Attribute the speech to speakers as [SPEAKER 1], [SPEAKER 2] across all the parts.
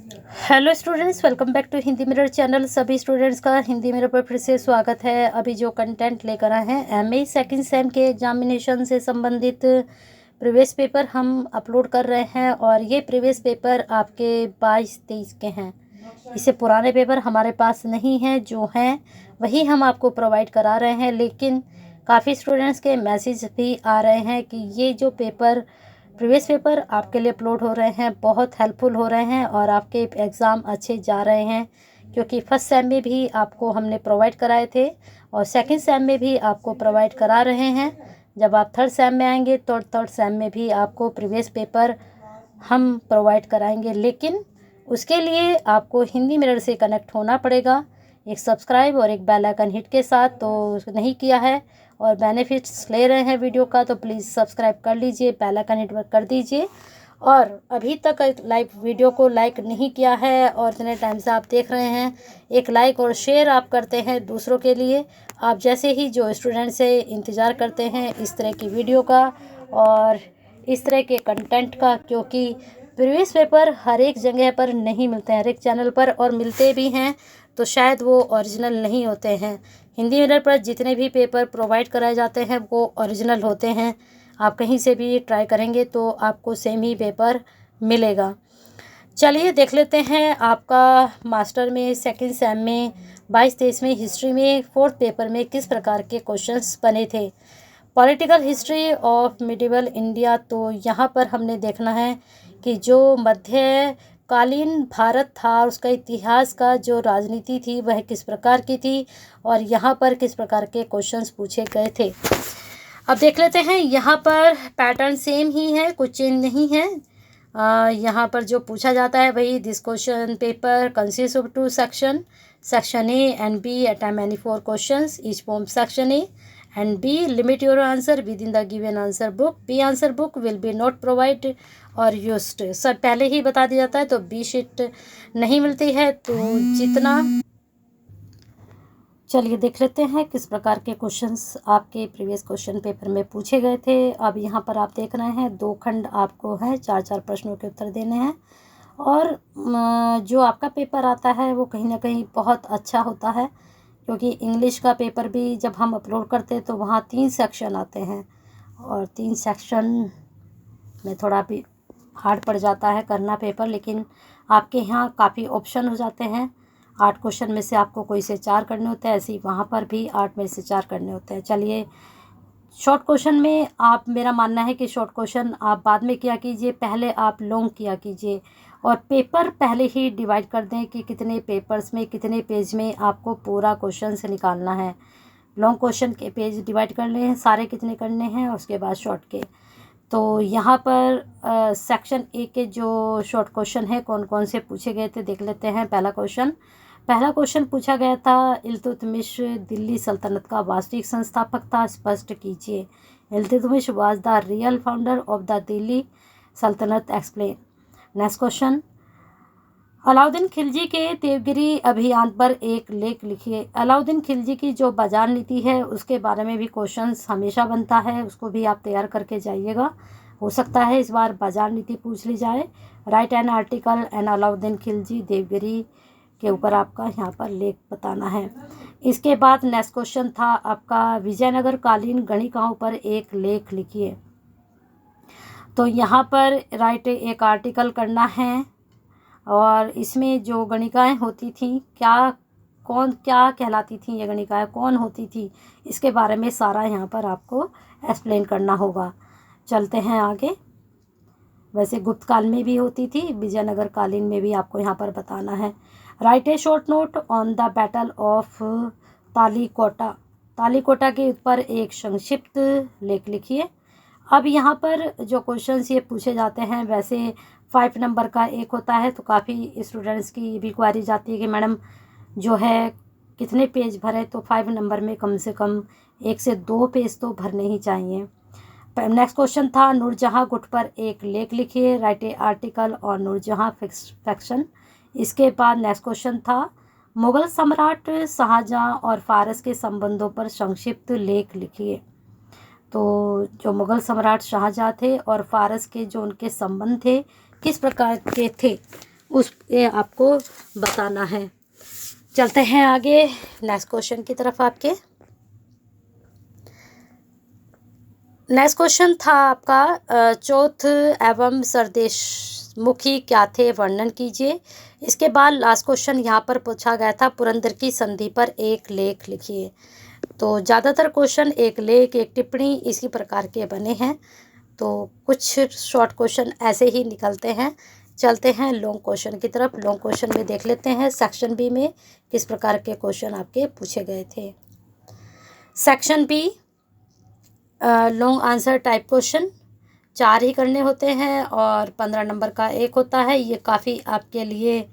[SPEAKER 1] Hello students, welcome back to Hindi mirror channel. सभी students का Hindi mirror पर फिर से स्वागत है। अभी जो कंटेंट लेकर आए हैं एमए सेकंड सेम के एग्जामिनेशन से संबंधित प्रीवियस पेपर हम अपलोड कर रहे हैं और ये प्रीवियस पेपर आपके 22-23 के हैं। इससे पुराने पेपर हमारे पास नहीं हैं, जो हैं वही हम आपको प्रोवाइड करा रहे हैं। लेकिन काफ़ी स्टूडेंट्स के मैसेज भी आ रहे हैं कि ये जो प्रीवियस पेपर आपके लिए अपलोड हो रहे हैं बहुत हेल्पफुल हो रहे हैं और आपके एग्ज़ाम अच्छे जा रहे हैं, क्योंकि फर्स्ट सेम में भी आपको हमने प्रोवाइड कराए थे और सेकंड सेम में भी आपको प्रोवाइड करा रहे हैं। जब आप थर्ड सेम में आएंगे तो थर्ड सेम में भी आपको प्रीवियस पेपर हम प्रोवाइड कराएंगे। लेकिन उसके लिए आपको हिंदी मिरर से कनेक्ट होना पड़ेगा, एक सब्सक्राइब और एक बेल आइकन हिट के साथ। तो नहीं किया है और बेनिफिट्स ले रहे हैं वीडियो का, तो प्लीज़ सब्सक्राइब कर लीजिए, बेल आइकन हिट कर दीजिए। और अभी तक लाइव वीडियो को लाइक नहीं किया है और इतने टाइम से आप देख रहे हैं, एक लाइक और शेयर आप करते हैं दूसरों के लिए। आप जैसे ही जो स्टूडेंट से इंतज़ार करते हैं इस तरह की वीडियो का और इस तरह के कंटेंट का, क्योंकि प्रीवियस पेपर हर एक जगह पर नहीं मिलते हैं, हर एक चैनल पर, और मिलते भी हैं तो शायद वो ओरिजिनल नहीं होते हैं। हिंदी मिरर पर जितने भी पेपर प्रोवाइड कराए जाते हैं वो ओरिजिनल होते हैं। आप कहीं से भी ट्राई करेंगे तो आपको सेम ही पेपर मिलेगा। चलिए देख लेते हैं आपका मास्टर में सेकंड सेम में 22-23 में हिस्ट्री में फोर्थ पेपर में किस प्रकार के क्वेश्चंस बने थे। Political history of medieval India, तो यहाँ पर हमने देखना है कि जो मध्यकालीन भारत था उसका इतिहास का जो राजनीति थी वह किस प्रकार की थी और यहाँ पर किस प्रकार के क्वेश्चंस पूछे गए थे। अब देख लेते हैं। यहाँ पर पैटर्न सेम ही है, कुछ चेंज नहीं है। यहाँ पर जो पूछा जाता है वही this question paper consist of 2 section, section A and B attempt any 4 questions each from section A and B. Limit your answer within the given answer book. B answer book will be not provided or used. Sir पहले ही बता दिया जाता है तो B sheet नहीं मिलती है। तो जितना, चलिए देख लेते हैं किस प्रकार के क्वेश्चंस आपके प्रीवियस क्वेश्चन पेपर में पूछे गए थे। अब यहाँ पर आप देख रहे हैं 2 खंड आपको है, 4-4 प्रश्नों के उत्तर देने हैं। और जो आपका पेपर आता है वो कहीं ना कहीं बहुत अच्छा होता है, क्योंकि इंग्लिश का पेपर भी जब हम अपलोड करते हैं तो वहाँ 3 सेक्शन आते हैं और 3 सेक्शन में थोड़ा भी हार्ड पड़ जाता है करना पेपर। लेकिन आपके यहाँ काफ़ी ऑप्शन हो जाते हैं, 8 क्वेश्चन में से आपको कोई से 4 करने होते हैं, ऐसे ही वहाँ पर भी 8 में से 4 करने होते हैं। चलिए शॉर्ट क्वेश्चन में आप, मेरा मानना है कि शॉर्ट क्वेश्चन आप बाद में किया कीजिए, पहले आप लॉन्ग किया कीजिए और पेपर पहले ही डिवाइड कर दें कि कितने पेपर्स में कितने पेज में आपको पूरा क्वेश्चन से निकालना है। लॉन्ग क्वेश्चन के पेज डिवाइड कर लें सारे कितने करने हैं, उसके बाद शॉर्ट के। तो यहाँ पर सेक्शन ए के जो शॉर्ट क्वेश्चन है कौन कौन से पूछे गए थे देख लेते हैं। पहला क्वेश्चन पूछा गया था, इल्तुतमिश दिल्ली सल्तनत का वास्तविक संस्थापक था, स्पष्ट कीजिए। Iltutmish was the real founder of the Delhi Sultanate, explain. Next question, Alauddin Khilji के देवगिरी अभियान पर एक लेख लिखिए। अलाउद्दीन खिलजी की जो बाजार नीति है उसके बारे में भी क्वेश्चंस हमेशा बनता है, उसको भी आप तैयार करके जाइएगा। हो सकता है इस बार बाजार नीति पूछ ली जाए। Write an article on Alauddin Khilji Devagiri के ऊपर आपका यहाँ पर लेख बताना है। इसके बाद नेक्स्ट क्वेश्चन था आपका, विजयनगर कालीन गणिकाओं पर एक लेख लिखिए। तो यहाँ पर राइट एक आर्टिकल करना है और इसमें जो गणिकाएँ होती थी क्या कहलाती थी, ये गणिकाएँ कौन होती थी, इसके बारे में सारा यहाँ पर आपको एक्सप्लेन करना होगा। चलते हैं आगे। वैसे गुप्त काल में भी होती थी, विजयनगर कालीन में भी आपको यहाँ पर बताना है। Right A short note on the battle of Talikota. Talikota के ऊपर एक संक्षिप्त लेख लिखिए। अब यहाँ पर जो क्वेश्चंस ये पूछे जाते हैं, वैसे 5 नंबर का एक होता है, तो काफ़ी स्टूडेंट्स की भी क्वारी जाती है कि मैडम जो है कितने पेज भरे, तो 5 नंबर में कम से कम 1 से 2 पेज तो भरने ही चाहिए। नेक्स्ट क्वेश्चन था, नूरजहाँ गुट पर एक लेख लिखिए। राइट ए आर्टिकल और नूरजहाँ फैक्शन। इसके बाद नेक्स्ट क्वेश्चन था, मुग़ल सम्राट शाहजहाँ और फ़ारस के संबंधों पर संक्षिप्त लेख लिखिए। तो जो मुग़ल सम्राट शाहजहाँ थे और फ़ारस के जो उनके संबंध थे किस प्रकार के थे, उस ये आपको बताना है। चलते हैं आगे नेक्स्ट क्वेश्चन की तरफ। आपके नेक्स्ट क्वेश्चन था आपका चौथ एवं सरदेशमुखी क्या थे, वर्णन कीजिए। इसके बाद लास्ट क्वेश्चन यहाँ पर पूछा गया था पुरंदर की संधि पर एक लेख लिखिए। तो ज़्यादातर क्वेश्चन एक लेख एक टिप्पणी इसी प्रकार के बने हैं, तो कुछ शॉर्ट क्वेश्चन ऐसे ही निकलते हैं। चलते हैं लॉन्ग क्वेश्चन की तरफ। लॉन्ग क्वेश्चन में देख लेते हैं सेक्शन बी में किस प्रकार के क्वेश्चन आपके पूछे गए थे। Section B long answer type question 4 ही करने होते हैं और 15 नंबर का एक होता है। ये काफ़ी आपके लिए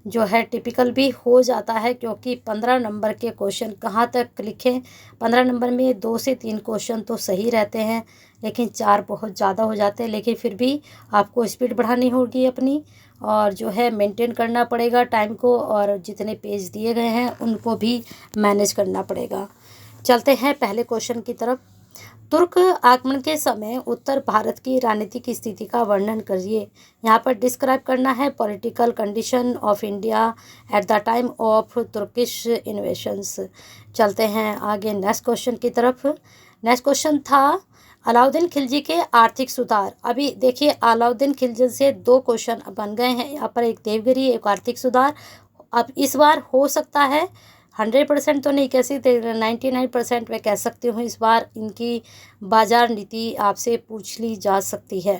[SPEAKER 1] जो है टिपिकल भी हो जाता है, क्योंकि 15 नंबर के क्वेश्चन कहाँ तक लिखें। 15 नंबर में 2 से 3 क्वेश्चन तो सही रहते हैं, लेकिन 4 बहुत ज़्यादा हो जाते हैं। लेकिन फिर भी आपको स्पीड बढ़ानी होगी अपनी, और जो है मेंटेन करना पड़ेगा टाइम को, और जितने पेज दिए गए हैं उनको भी मैनेज करना पड़ेगा। चलते हैं पहले क्वेश्चन की तरफ। तुर्क आक्रमण के समय उत्तर भारत की राजनीतिक स्थिति का वर्णन करिए। यहाँ पर डिस्क्राइब करना है political condition of India at the time of Turkish invasions. चलते हैं आगे नेक्स्ट क्वेश्चन की तरफ। नेक्स्ट क्वेश्चन था अलाउद्दीन खिलजी के आर्थिक सुधार। अभी देखिए अलाउद्दीन खिलजी से 2 क्वेश्चन बन गए हैं यहाँ पर, एक देवगिरी एक आर्थिक सुधार। अब इस बार हो सकता है 100% तो नहीं कह सकते, 99% मैं कह सकती हूँ इस बार इनकी बाजार नीति आपसे पूछ ली जा सकती है।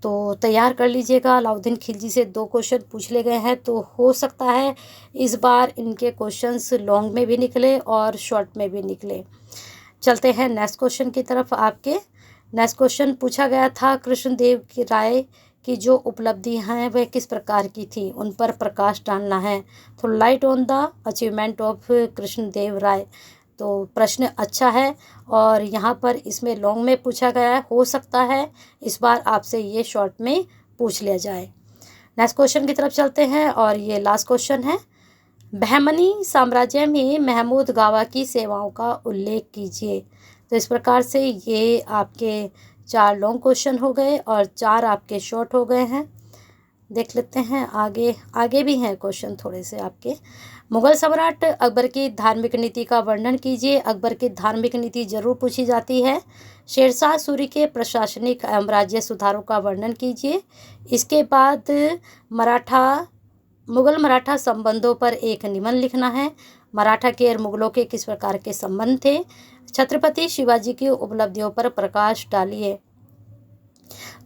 [SPEAKER 1] तो तैयार कर लीजिएगा। अलाउद्दीन खिलजी से 2 क्वेश्चन पूछ ले गए हैं, तो हो सकता है इस बार इनके क्वेश्चंस लॉन्ग में भी निकले और शॉर्ट में भी निकले। चलते हैं नेक्स्ट क्वेश्चन की तरफ। आपके नेक्स्ट क्वेश्चन पूछा गया था कृष्णदेव की राय की जो उपलब्धियां हैं वह किस प्रकार की थी, उन पर प्रकाश डालना है। तो light on the achievement of Krishnadeva Raya. तो प्रश्न अच्छा है और यहाँ पर इसमें लॉन्ग में पूछा गया है, हो सकता है इस बार आपसे ये शॉर्ट में पूछ लिया जाए। नेक्स्ट क्वेश्चन की तरफ चलते हैं और ये लास्ट क्वेश्चन है। बहमनी साम्राज्य में महमूद गावा की सेवाओं का उल्लेख कीजिए। तो इस प्रकार से ये आपके 4 लॉन्ग क्वेश्चन हो गए और 4 आपके शॉर्ट हो गए हैं। देख लेते हैं आगे। आगे भी हैं क्वेश्चन थोड़े से आपके। मुगल सम्राट अकबर की धार्मिक नीति का वर्णन कीजिए। अकबर की धार्मिक नीति जरूर पूछी जाती है। शेरशाह सूरी के प्रशासनिक एवं राज्य सुधारों का वर्णन कीजिए। इसके बाद मुगल मराठा संबंधों पर एक निबंध लिखना है। मराठा के और मुगलों के किस प्रकार के संबंध थे। छत्रपति शिवाजी की उपलब्धियों पर प्रकाश डालिए।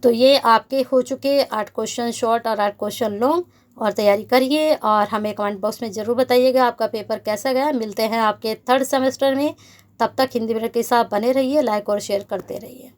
[SPEAKER 1] तो ये आपके हो चुके 8 क्वेश्चन शॉर्ट और 8 क्वेश्चन लॉन्ग। और तैयारी करिए और हमें कमेंट बॉक्स में ज़रूर बताइएगा आपका पेपर कैसा गया। मिलते हैं आपके 3rd सेमेस्टर में। तब तक हिंदी मीडियम के साथ बने रहिए, लाइक और शेयर करते रहिए।